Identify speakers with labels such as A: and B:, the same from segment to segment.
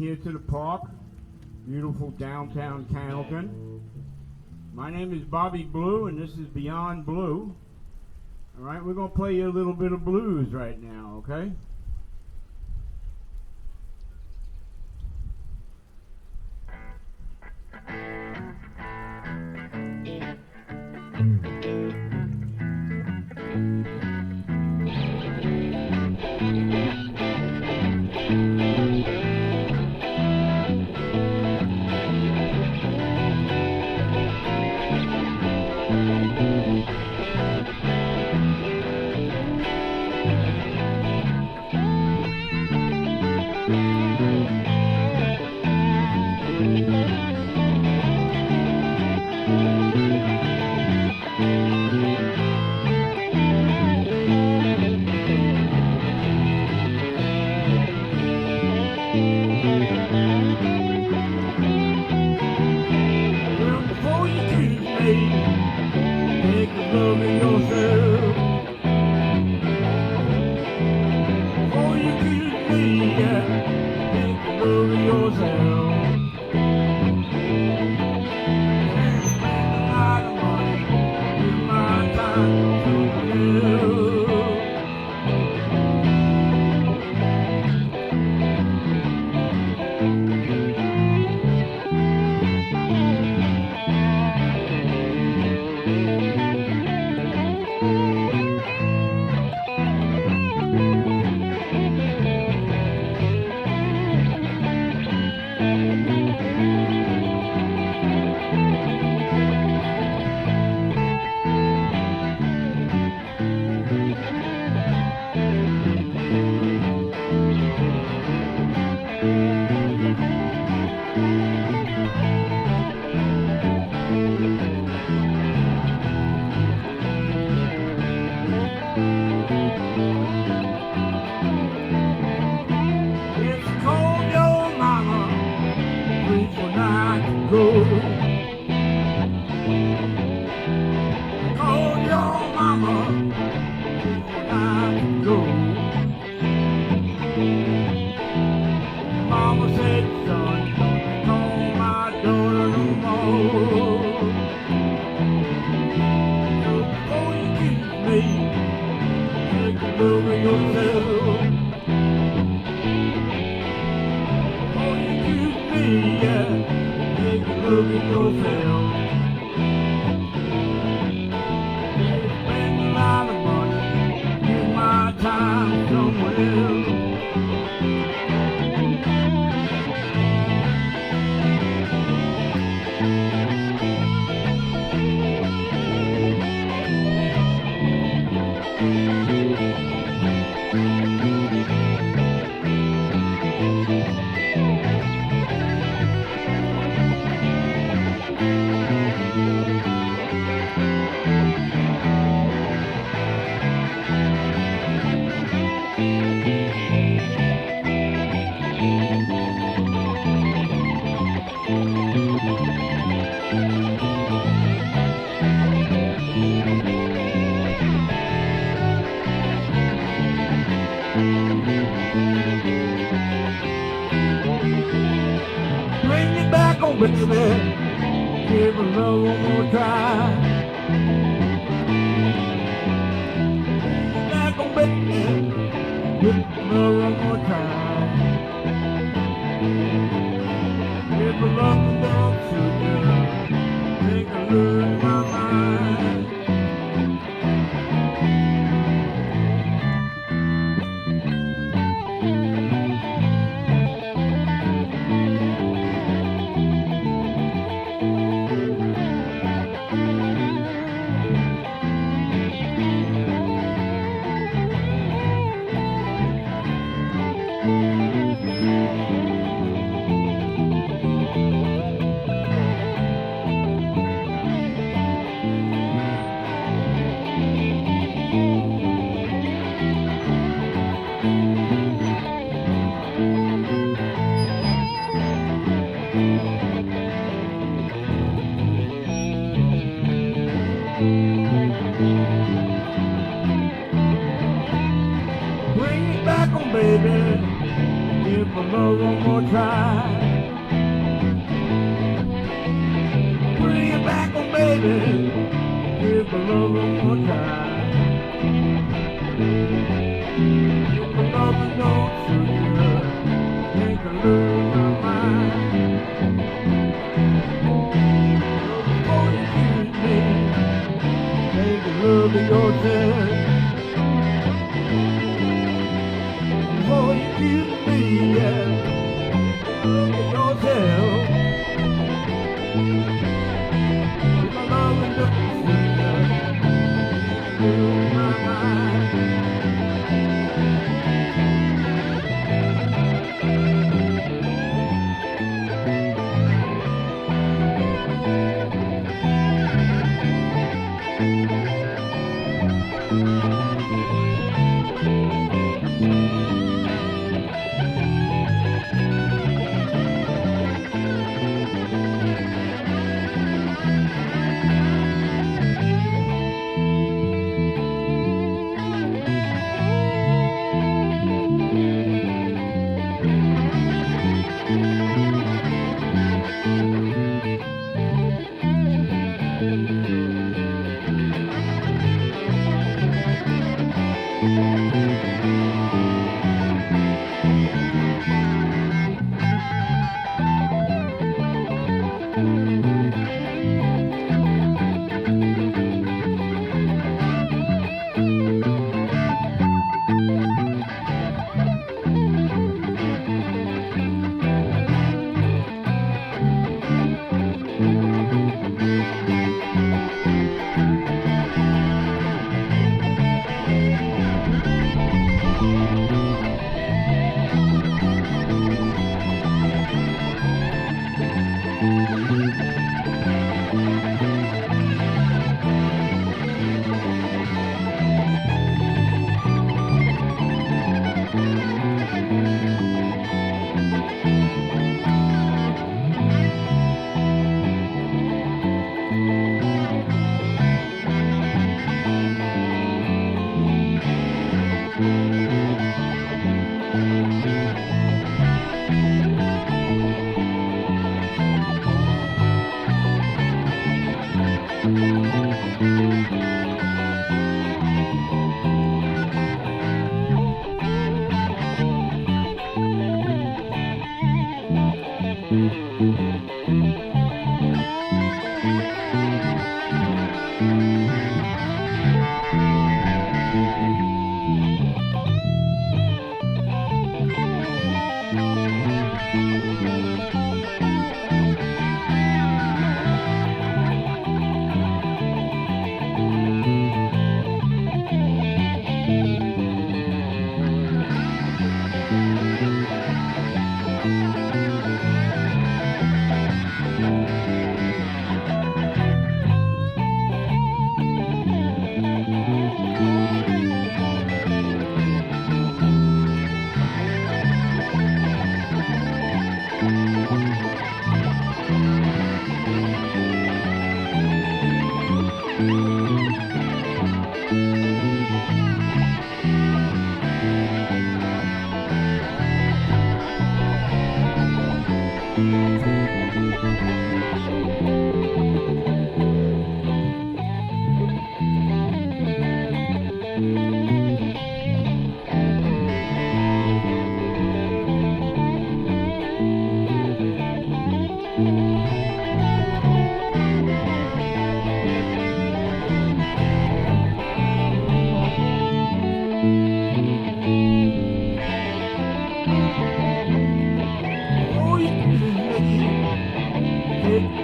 A: here to the park, beautiful downtown Candleton. My name is Bobby Blue, and this is Beyond Blue. All right, we're going to play you a little bit of blues right now, okay? try. Bring it back on, baby. Give my love one more time. If my love don't suit you, think I lose my mind. Before you choose me, take a look at yourself. Before you choose me, yeah, look at yourself. If my love don't suit you, lose my mind.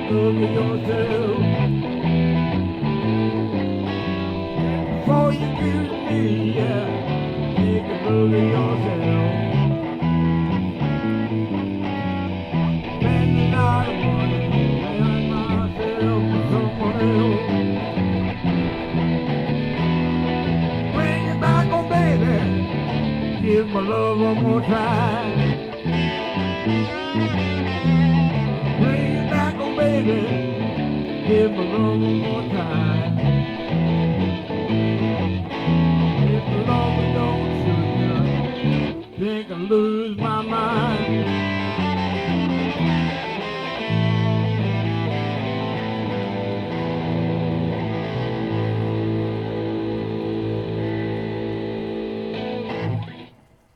A: Look at yourself before you choose me, yeah. Take a look at yourself. Spend a lot of money and myself for someone else. Bring it back on, baby. Give my love one more try. Bring it back on, baby. Give my love one more time.